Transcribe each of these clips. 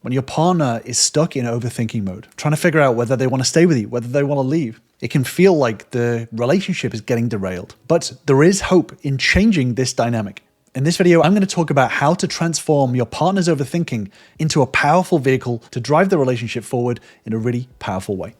When your partner is stuck in overthinking mode, trying to figure out whether they want to stay with you, whether they want to leave, it can feel like the relationship is getting derailed. But there is hope in changing this dynamic. In this video, I'm going to talk about how to transform your partner's overthinking into a powerful vehicle to drive the relationship forward in a really powerful way.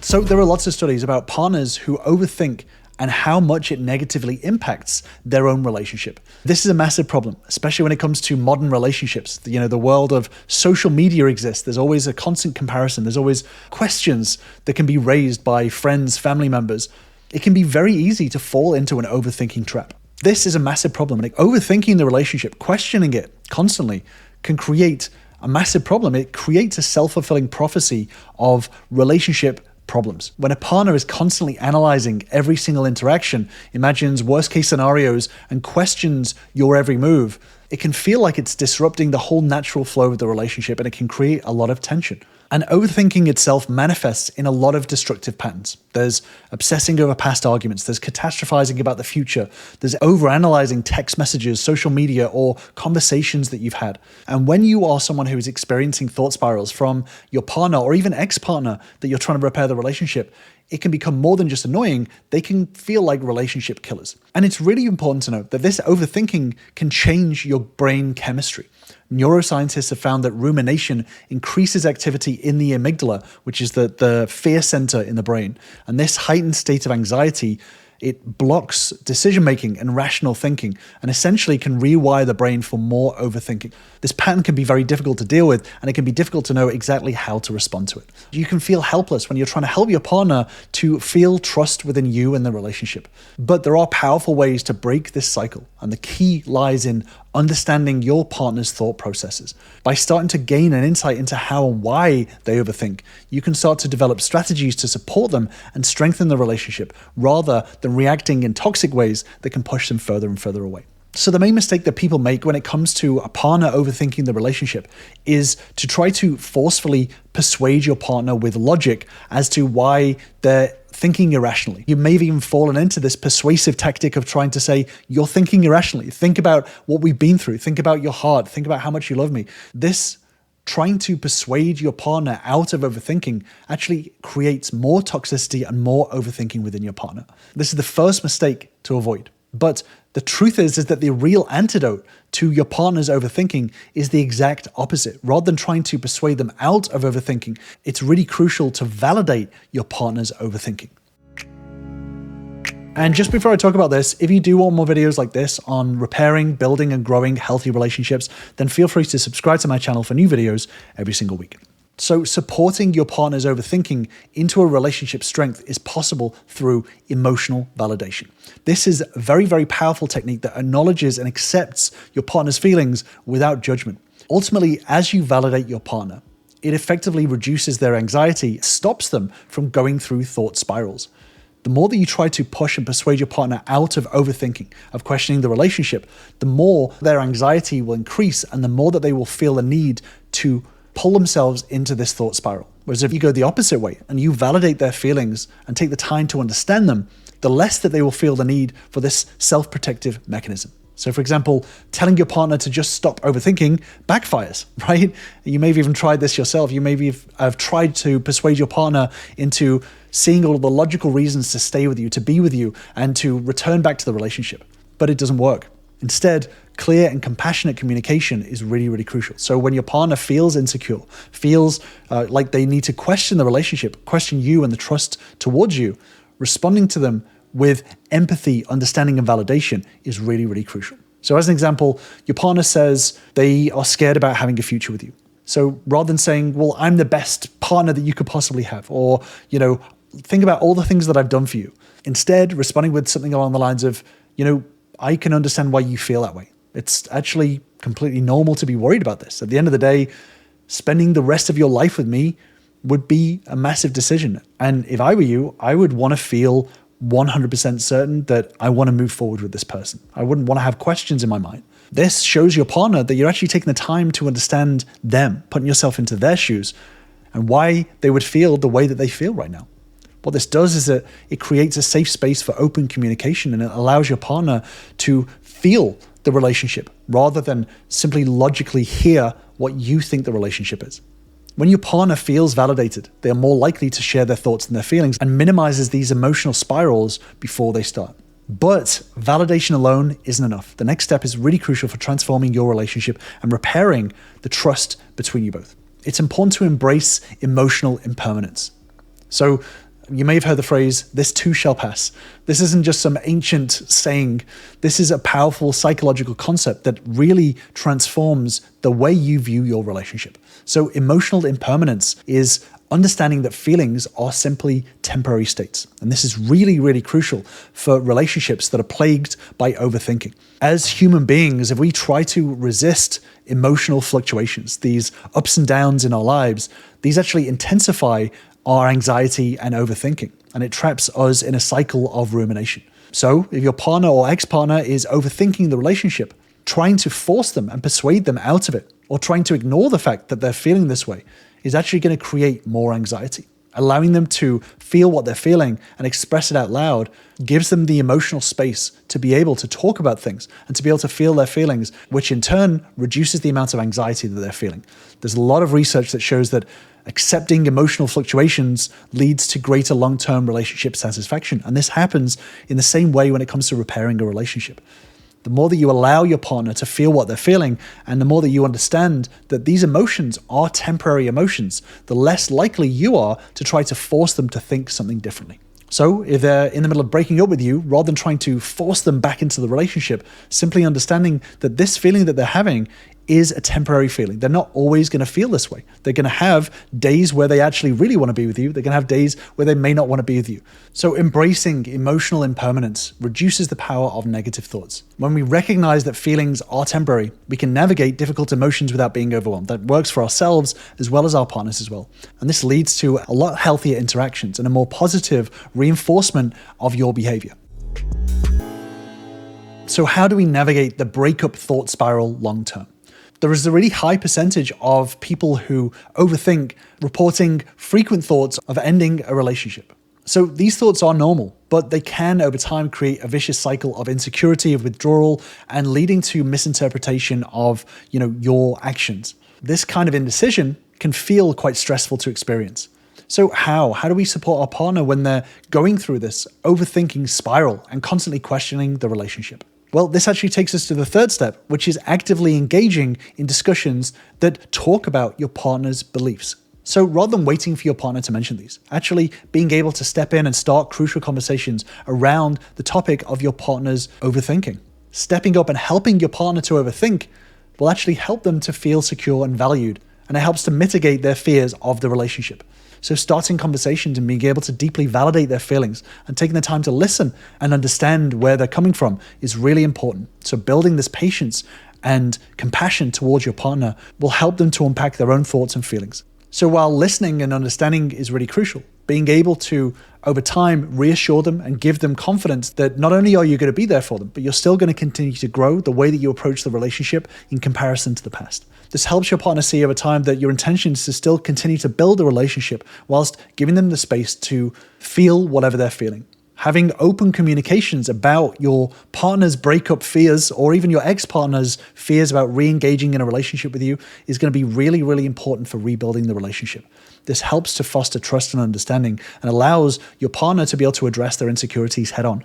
So there are lots of studies about partners who overthink and how much it negatively impacts their own relationship. This is a massive problem, especially when it comes to modern relationships. The world of social media exists. There's always a constant comparison. There's always questions that can be raised by friends, family members. It can be very easy to fall into an overthinking trap. This is a massive problem. And overthinking the relationship, questioning it constantly, can create a massive problem. It creates a self-fulfilling prophecy of relationship problems. When a partner is constantly analyzing every single interaction, imagines worst case scenarios, and questions your every move, it can feel like it's disrupting the whole natural flow of the relationship, and it can create a lot of tension. And overthinking itself manifests in a lot of destructive patterns. There's obsessing over past arguments, there's catastrophizing about the future, there's overanalyzing text messages, social media, or conversations that you've had. And when you are someone who is experiencing thought spirals from your partner or even ex-partner that you're trying to repair the relationship, it can become more than just annoying. They can feel like relationship killers. And it's really important to note that this overthinking can change your brain chemistry. Neuroscientists have found that rumination increases activity in the amygdala, which is the fear center in the brain. And this heightened state of anxiety, it blocks decision-making and rational thinking, and essentially can rewire the brain for more overthinking. This pattern can be very difficult to deal with, and it can be difficult to know exactly how to respond to it. You can feel helpless when you're trying to help your partner to feel trust within you and the relationship. But there are powerful ways to break this cycle, and the key lies in understanding your partner's thought processes. By starting to gain an insight into how and why they overthink, you can start to develop strategies to support them and strengthen the relationship, rather than reacting in toxic ways that can push them further and further away. So the main mistake that people make when it comes to a partner overthinking the relationship is to try to forcefully persuade your partner with logic as to why they're thinking irrationally. You may have even fallen into this persuasive tactic of trying to say, you're thinking irrationally. Think about what we've been through. Think about your heart. Think about how much you love me. This trying to persuade your partner out of overthinking actually creates more toxicity and more overthinking within your partner. This is the first mistake to avoid. But the truth is that the real antidote to your partner's overthinking is the exact opposite. Rather than trying to persuade them out of overthinking, it's really crucial to validate your partner's overthinking. And just before I talk about this, if you do want more videos like this on repairing, building, and growing healthy relationships, then feel free to subscribe to my channel for new videos every single week. So supporting your partner's overthinking into a relationship strength is possible through emotional validation. This is a very, very powerful technique that acknowledges and accepts your partner's feelings without judgment. Ultimately, as you validate your partner, it effectively reduces their anxiety, stops them from going through thought spirals. The more that you try to push and persuade your partner out of overthinking, of questioning the relationship, the more their anxiety will increase and the more that they will feel the need to pull themselves into this thought spiral. Whereas if you go the opposite way and you validate their feelings and take the time to understand them, the less that they will feel the need for this self-protective mechanism. So for example, telling your partner to just stop overthinking backfires, right? You may have even tried this yourself. You maybe have tried to persuade your partner into seeing all of the logical reasons to stay with you, to be with you, and to return back to the relationship. But it doesn't work. Instead, clear and compassionate communication is really, really crucial. So when your partner feels insecure, feels like they need to question the relationship, question you and the trust towards you, responding to them with empathy, understanding, and validation is really, really crucial. So as an example, your partner says they are scared about having a future with you. So rather than saying, well, I'm the best partner that you could possibly have, or, think about all the things that I've done for you. Instead, responding with something along the lines of, I can understand why you feel that way. It's actually completely normal to be worried about this. At the end of the day, spending the rest of your life with me would be a massive decision. And if I were you, I would want to feel 100% certain that I want to move forward with this person. I wouldn't want to have questions in my mind. This shows your partner that you're actually taking the time to understand them, putting yourself into their shoes, and why they would feel the way that they feel right now. What this does is that it creates a safe space for open communication, and it allows your partner to feel the relationship rather than simply logically hear what you think the relationship is. When your partner feels validated, they are more likely to share their thoughts and their feelings and minimizes these emotional spirals before they start. But validation alone isn't enough. The next step is really crucial for transforming your relationship and repairing the trust between you both. It's important to embrace emotional impermanence. So you may have heard the phrase, "this too shall pass." This isn't just some ancient saying. This is a powerful psychological concept that really transforms the way you view your relationship. So emotional impermanence is understanding that feelings are simply temporary states. And this is really, really crucial for relationships that are plagued by overthinking. As human beings, if we try to resist emotional fluctuations, these ups and downs in our lives, these actually intensify our anxiety and overthinking, and it traps us in a cycle of rumination. So if your partner or ex-partner is overthinking the relationship, trying to force them and persuade them out of it, or trying to ignore the fact that they're feeling this way, is actually going to create more anxiety. Allowing them to feel what they're feeling and express it out loud gives them the emotional space to be able to talk about things and to be able to feel their feelings, which in turn reduces the amount of anxiety that they're feeling. There's a lot of research that shows that accepting emotional fluctuations leads to greater long-term relationship satisfaction. And this happens in the same way when it comes to repairing a relationship. The more that you allow your partner to feel what they're feeling, and the more that you understand that these emotions are temporary emotions, the less likely you are to try to force them to think something differently. So if they're in the middle of breaking up with you, rather than trying to force them back into the relationship, simply understanding that this feeling that they're having is a temporary feeling. They're not always going to feel this way. They're going to have days where they actually really want to be with you. They're going to have days where they may not want to be with you. So embracing emotional impermanence reduces the power of negative thoughts. When we recognize that feelings are temporary, we can navigate difficult emotions without being overwhelmed. That works for ourselves as well as our partners as well. And this leads to a lot healthier interactions and a more positive reinforcement of your behavior. So how do we navigate the breakup thought spiral long term? There is a really high percentage of people who overthink reporting frequent thoughts of ending a relationship. So these thoughts are normal, but they can over time create a vicious cycle of insecurity, of withdrawal, and leading to misinterpretation of, your actions. This kind of indecision can feel quite stressful to experience. So how do we support our partner when they're going through this overthinking spiral and constantly questioning the relationship? Well, this actually takes us to the third step, which is actively engaging in discussions that talk about your partner's beliefs. So rather than waiting for your partner to mention these, actually being able to step in and start crucial conversations around the topic of your partner's overthinking. Stepping up and helping your partner to overthink will actually help them to feel secure and valued, and it helps to mitigate their fears of the relationship. So starting conversations and being able to deeply validate their feelings and taking the time to listen and understand where they're coming from is really important. So building this patience and compassion towards your partner will help them to unpack their own thoughts and feelings. So while listening and understanding is really crucial, being able to, over time, reassure them and give them confidence that not only are you going to be there for them, but you're still going to continue to grow the way that you approach the relationship in comparison to the past. This helps your partner see over time that your intention is to still continue to build a relationship whilst giving them the space to feel whatever they're feeling. Having open communications about your partner's breakup fears or even your ex-partner's fears about re-engaging in a relationship with you is going to be really, really important for rebuilding the relationship. This helps to foster trust and understanding and allows your partner to be able to address their insecurities head on.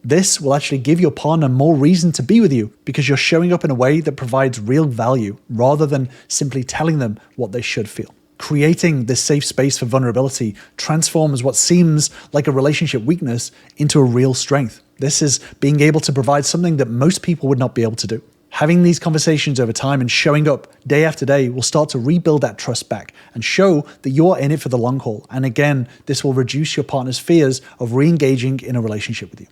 This will actually give your partner more reason to be with you because you're showing up in a way that provides real value rather than simply telling them what they should feel. Creating this safe space for vulnerability transforms what seems like a relationship weakness into a real strength. This is being able to provide something that most people would not be able to do. Having these conversations over time and showing up day after day will start to rebuild that trust back and show that you're in it for the long haul. And again, this will reduce your partner's fears of re-engaging in a relationship with you.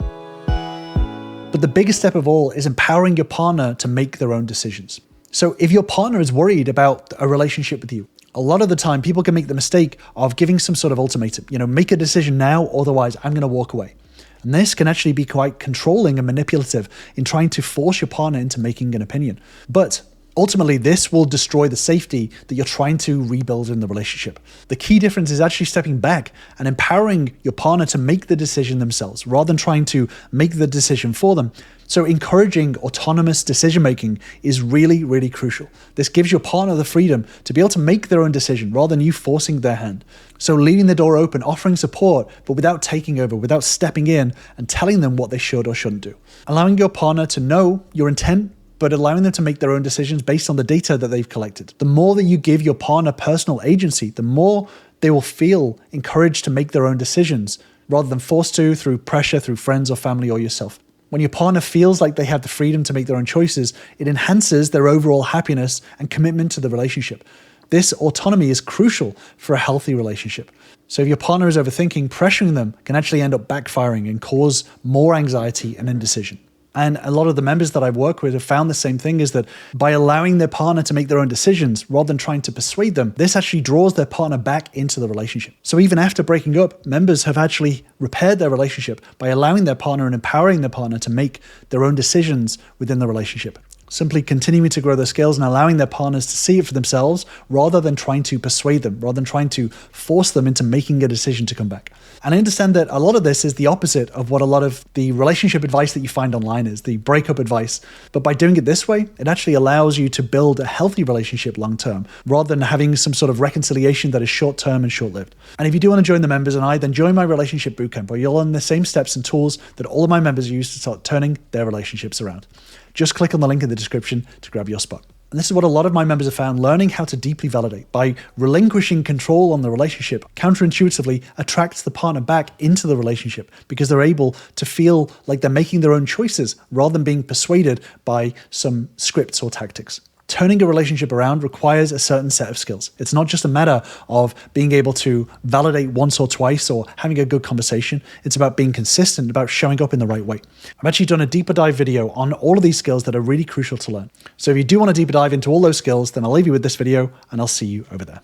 But the biggest step of all is empowering your partner to make their own decisions. So if your partner is worried about a relationship with you, a lot of the time people can make the mistake of giving some sort of ultimatum, make a decision now, otherwise I'm going to walk away. And this can actually be quite controlling and manipulative in trying to force your partner into making an opinion. But Ultimately, this will destroy the safety that you're trying to rebuild in the relationship. The key difference is actually stepping back and empowering your partner to make the decision themselves rather than trying to make the decision for them. So encouraging autonomous decision-making is really, really crucial. This gives your partner the freedom to be able to make their own decision rather than you forcing their hand. So leaving the door open, offering support, but without taking over, without stepping in and telling them what they should or shouldn't do. Allowing your partner to know your intent, but allowing them to make their own decisions based on the data that they've collected. The more that you give your partner personal agency, the more they will feel encouraged to make their own decisions rather than forced to through pressure, through friends or family or yourself. When your partner feels like they have the freedom to make their own choices, it enhances their overall happiness and commitment to the relationship. This autonomy is crucial for a healthy relationship. So if your partner is overthinking, pressuring them can actually end up backfiring and cause more anxiety and indecision. And a lot of the members that I've worked with have found the same thing, is that by allowing their partner to make their own decisions rather than trying to persuade them, this actually draws their partner back into the relationship. So even after breaking up, members have actually repaired their relationship by allowing their partner and empowering their partner to make their own decisions within the relationship. Simply continuing to grow their skills and allowing their partners to see it for themselves rather than trying to persuade them, rather than trying to force them into making a decision to come back. And I understand that a lot of this is the opposite of what a lot of the relationship advice that you find online is, the breakup advice. But by doing it this way, it actually allows you to build a healthy relationship long-term, rather than having some sort of reconciliation that is short-term and short-lived. And if you do want to join the members and I, then join my relationship bootcamp, where you'll learn the same steps and tools that all of my members use to start turning their relationships around. Just click on the link in the description to grab your spot. And this is what a lot of my members have found: learning how to deeply validate by relinquishing control on the relationship counterintuitively attracts the partner back into the relationship, because they're able to feel like they're making their own choices rather than being persuaded by some scripts or tactics. Turning a relationship around requires a certain set of skills. It's not just a matter of being able to validate once or twice or having a good conversation. It's about being consistent, about showing up in the right way. I've actually done a deeper dive video on all of these skills that are really crucial to learn. So if you do want to deeper dive into all those skills, then I'll leave you with this video and I'll see you over there.